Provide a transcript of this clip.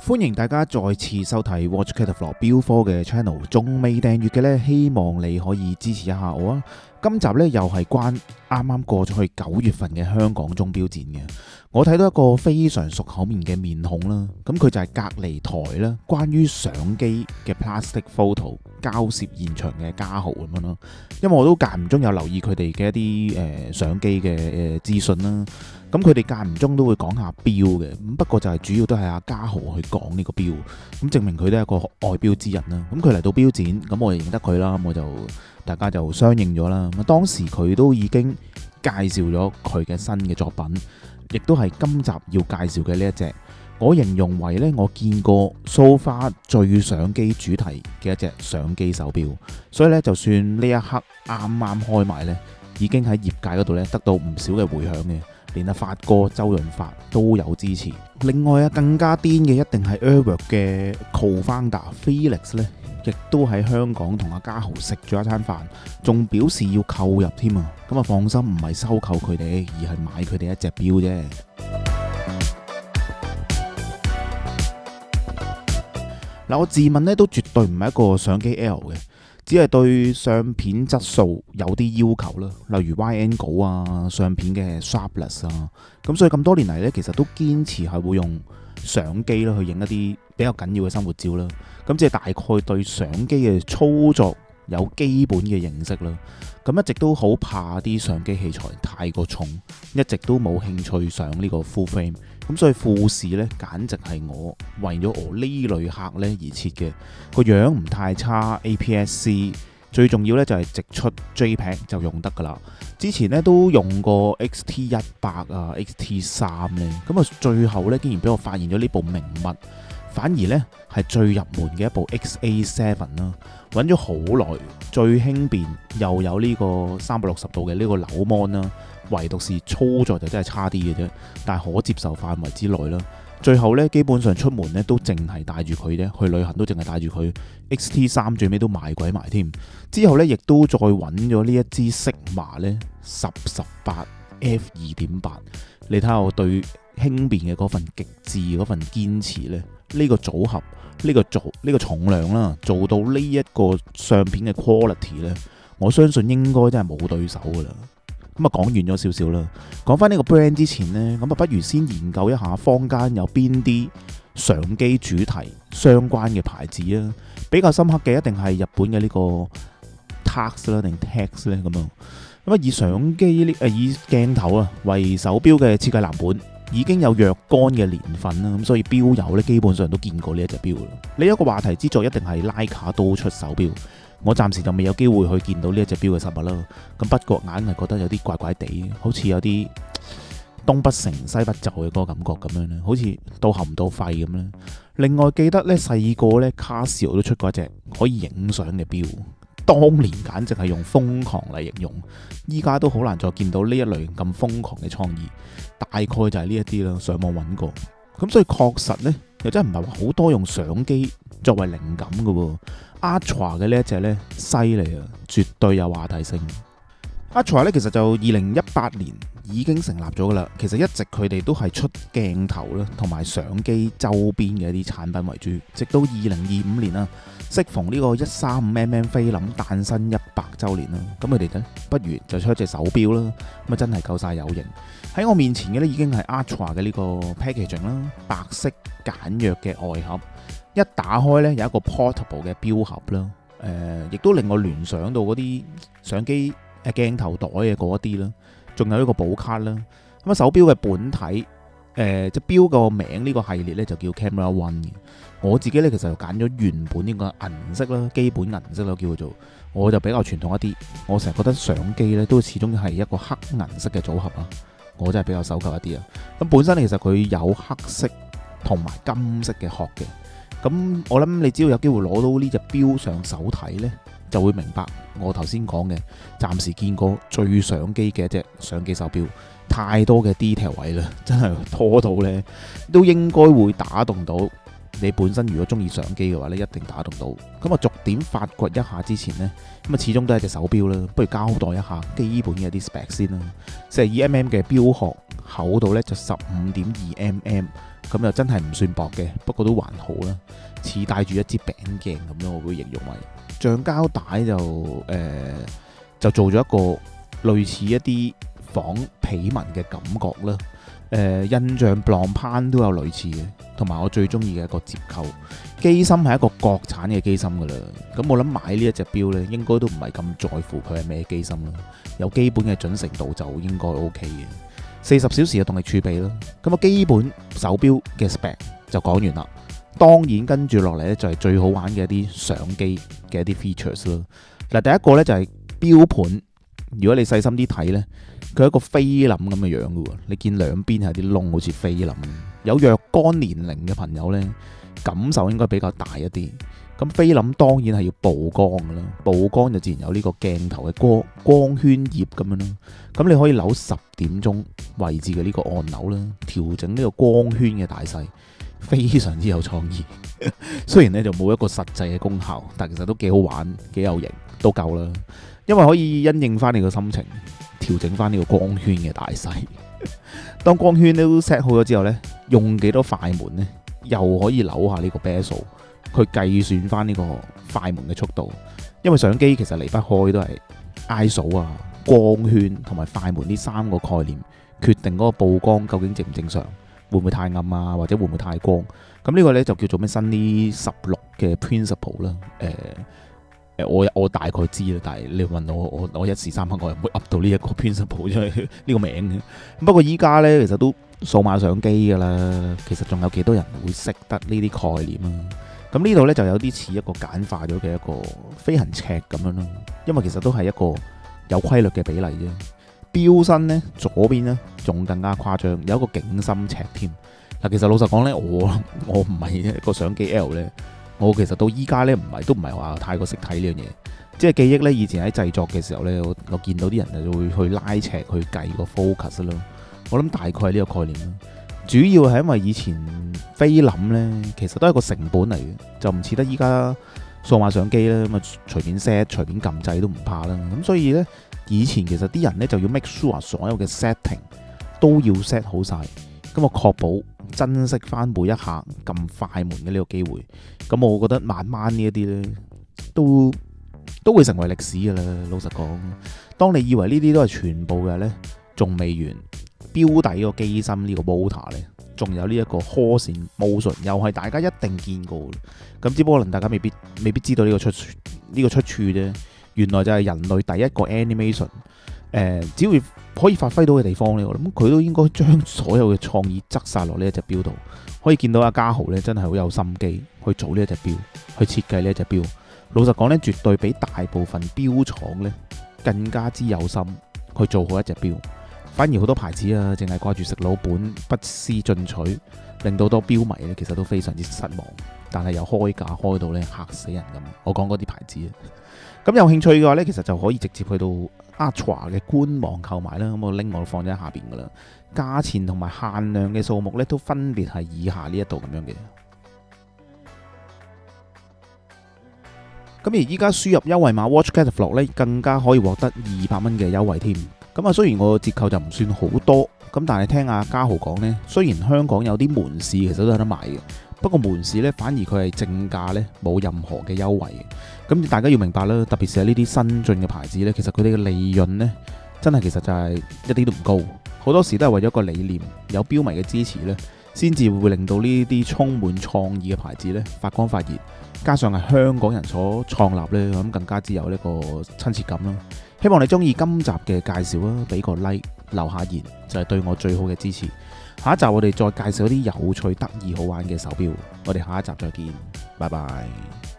歡迎大家再次收睇 Watch Catalog 標科嘅 channel，仲未訂閱嘅呢，希望你可以支持一下我啊！今集呢，又係關啱啱過咗去9月份嘅香港鐘錶展嘅，我睇到一個非常熟口面嘅面孔啦，咁佢就係隔離台啦，關於相機嘅 plastic photo 交攝現場嘅嘉豪咁樣咯，因為我都間唔中有留意佢哋嘅一啲相機嘅資訊啦。咁佢哋間唔中都會講下錶嘅，咁不過就係主要都係阿嘉豪去講呢個錶，咁證明佢都係一個愛錶之人啦。咁佢嚟到錶展，咁我就認得佢啦，咁我就大家就相認咗啦。咁當時佢都已經介紹咗佢嘅新嘅作品，亦都係今集要介紹嘅呢一隻，我形容為呢，我見過 so far 最相機主題嘅一隻相機手錶，所以呢，就算呢一刻啱啱開賣呢，已經喺業界嗰度呢得到唔少嘅迴響嘅。連阿發哥周潤發都有支持。另外啊，更加癲嘅一定係 Airwork 嘅 co-founder Felix 咧，亦都喺香港同阿嘉豪食咗一餐飯，仲表示要購入添啊！咁啊，放心，唔係收購佢哋，而係買佢哋一隻錶啫。嗱，我自問呢都絕對唔係一個相機 L 嘅。只係對相片質素有啲要求啦，例如 wide angle 啊、相片嘅 sharpness 啊，咁所以咁多年嚟呢，其實都堅持係會用相機啦去影一啲比較緊要嘅生活照啦。咁即係大概對相機嘅操作有基本嘅認識啦。咁一直都好怕啲相機器材太過重，一直都冇興趣上呢個 full frame。咁所以富士呢，簡直係我為咗我呢類客呢而設嘅，個樣唔太差 APS-C， 最重要呢就係直出 JPEG 就用得噶啦。之前呢都用過 XT100 啊、XT3 呢，咁啊最後呢竟然俾我發現咗呢部名物，反而呢係最入門嘅一部 XA7 啦。揾咗好耐，最輕便又有呢個360度嘅呢個扭 mon 啦，唯獨是操作就真係差啲嘅啫，但係可接受範圍之內啦。最後呢，基本上出門呢都淨係帶住佢啫，去旅行都淨係帶住佢。XT3 最尾都賣鬼埋添。之後呢，亦都再揾咗呢一支 Sigma 呢10-18 f2.8， 你睇下我對輕便嘅嗰份極致嗰份堅持呢，呢個組合。呢個重量啦，做到呢一個相片嘅 quality 呢，我相信應該真係冇對手噶啦。咁啊，講完咗少少啦，講翻呢個 brand 之前呢，咁啊，不如先研究一下坊間有邊啲相機主題相關嘅牌子啊。比較深刻嘅一定係日本嘅呢個 Tax 啦，定 Tax 咧咁樣。咁啊，以相機以鏡頭啊為手錶嘅設計藍本。已經有若干嘅年份啦，咁所以錶友咧基本上都見過呢一隻錶啦。呢一個話題之作一定係徠卡都出手錶，我暫時就未有機會去見到呢一隻錶嘅實物啦。咁不過硬係覺得有啲怪怪地，好似有啲東不成西不就嘅嗰個感覺咁樣咧，好似到喉唔到肺咁咧。另外記得咧細個咧卡西歐都出過一隻可以影相嘅錶。當年簡直係用瘋狂嚟形容，依家都好難再見到呢一類咁瘋狂嘅創意，大概就係呢一啲啦。上網揾過，咁所以確實呢，又真係唔係話好多用相機作為靈感嘅喎。Atra 嘅呢一隻呢，犀利啊，絕對有話題性。Atra 呢，其實就2018年已經成立咗噶啦，其實一直佢哋都係出鏡頭啦，同埋相機周邊嘅一啲產品為主，直到2025年啦。適逢呢個135mm菲林誕生100週年啦，咁佢哋呢不如就出一隻手錶啦，咁啊真係夠晒有型。喺我面前嘅呢已經係 Atra 嘅呢個 packaging 啦，白色簡約嘅外盒，一打開呢有一個 portable 嘅錶盒啦，亦都令我聯想到嗰啲相機鏡頭袋嘅嗰啲啦，仲有呢個保卡啦。咁啊手錶嘅本體。隻錶個名呢個系列呢就叫 Camera One 嘅，我自己呢其實就揀咗原本呢個銀色啦，基本銀色啦叫做，我就比較傳統一啲，我成日覺得相機呢都始終係一個黑銀色嘅組合啊，我真係比較守舊一啲啊。咁本身其實佢有黑色同埋金色嘅殼嘅，咁我諗你只要有機會攞到呢隻錶上手睇呢，就會明白我頭先講嘅，暫時見過最相機嘅一隻相機手錶。太多嘅 detail 位啦，真係拖到呢，都應該會打動到你本身。如果中意相機嘅話呢，一定打動到。咁啊，逐點發掘一下之前呢，咁啊始終都係隻手錶啦，不如交代一下基本嘅啲 spec 先啦。42mm 嘅錶殼厚度呢就15.2mm，咁又真係唔算薄嘅，不過都還好啦，似戴住一支餅鏡咁樣，我會形容為橡膠帶就做咗一個類似一啲仿皮紋嘅感覺啦。印象 Blancpain 都有類似嘅，同埋我最中意嘅一個接扣機芯係一個國產嘅機芯噶啦。咁我諗買呢一隻錶呢，應該都唔係咁在乎佢係咩機芯啦，有基本嘅準程度就應該 OK 嘅。40小時嘅動力儲備啦，咁啊基本手錶嘅 spec 就講完啦。當然跟住落嚟呢，就係最好玩嘅一啲相機嘅一啲 features 啦。嗱，第一個呢，就係錶盤，如果你細心啲睇呢，佢係一個菲林咁嘅樣嘅喎，你見兩邊係啲窿，好似菲林。有若干年齡嘅朋友呢，感受應該比較大一啲。咁菲林當然係要曝光嘅啦，曝光就自然有呢個鏡頭嘅光圈葉咁樣啦。咁你可以扭10點鐘位置嘅呢個按鈕啦，調整呢個光圈嘅大細，非常之有創意。雖然呢就冇一個實際嘅功效，但其實都幾好玩，幾有型，都夠啦。因為可以因應翻你個心情，調整翻呢個光圈嘅大細。當光圈都 set 好咗之後呢，用幾多快門呢？又可以扭下呢個 bezel，去計算翻呢個快門嘅速度。因為相機其實離不開都係 ISO 啊、光圈同埋快門呢3個概念，決定嗰個曝光究竟正唔正常，會唔會太暗啊，或者會唔會太光。咁呢個呢，就叫做咩Sunny 16嘅 principle 啦。我大概知啦，但係你問我一時三刻我又唔會噏到呢一個 principle 出嚟呢個名嘅。不過依家呢，其實都數碼相機噶啦，其實仲有幾多人會識得呢啲概念啊？咁呢度呢，就有啲似一個簡化咗嘅一個飛行尺咁樣咯，因為其實都係一個有規律嘅比例啫。錶身呢，左邊呢仲更加誇張，有一個景深尺添。嗱，其實老實講呢，我唔係一個相機 L 呢。我其實到依家咧都唔係話太過識睇呢樣嘢，即係記憶咧。以前喺製作嘅時候咧，我見到啲人就會去拉尺去計個 focus 咯。我諗大概係呢個概念啦。主要係因為以前菲林咧，其實都係個成本嚟嘅，就唔似得依家數碼相機咧咁啊，隨便 set 隨便撳掣都唔怕啦。咁所以咧，以前其實啲人咧就要 make sure 所有嘅 setting 都要 set 好晒，咁我確保珍惜翻每一下撳快門嘅呢個機會。咁我覺得慢慢呢一啲呢，都會成為歷史噶啦。老實講，當你以為呢啲都係全部嘅呢，仲未完。錶底個機芯呢個 motor 呢，仲有呢一個 Horse in Motion，又係大家一定見過。咁只不過可能大家未必知道呢個出處啫。原來就係人類第一個 animation。只要可以發揮到嘅地方呢，我諗佢都應該將所有嘅創意側晒落呢一隻錶度。可以見到阿嘉豪呢，真係好有心機去做呢一隻錶，去設計呢一隻錶。老實講呢，絕對比大部分錶廠呢更加之有心去做好一隻錶。反而好多牌子啊，淨係掛住食老本，不思進取，令到多錶迷呢其實都非常之失望。但係又開價開到呢嚇死人咁。我講嗰啲牌子啊，咁有興趣嘅話呢，其實就可以直接去到 Atra 嘅官網購買啦。咁我拎我放咗喺下邊噶啦，價錢同埋限量嘅數目呢，都分別係以下呢一度咁樣嘅。咁而依家輸入優惠碼 Watch Catalog 呢，更加可以獲得200蚊嘅優惠添。咁啊，雖然我折扣就唔算好多，咁但係聽阿嘉豪講呢，雖然香港有啲門市其實都有得賣嘅，不過門市呢，反而佢係正價呢，冇任何嘅優惠嘅。咁大家要明白啦，特別是係呢啲新進嘅牌子呢，其實佢哋嘅利潤呢，真係其實就係一啲都唔高，好多時都係為咗個理念，有標迷嘅支持呢，先至會令到呢啲充滿創意嘅牌子呢發光發熱。加上係香港人所創立呢，咁更加之有呢個親切感啦。希望你中意今集嘅介紹啊，俾個 like， 留下言就係對我最好嘅支持。下一集我哋再介紹一啲有趣、得意、好玩嘅手錶。我哋下一集再見，拜拜。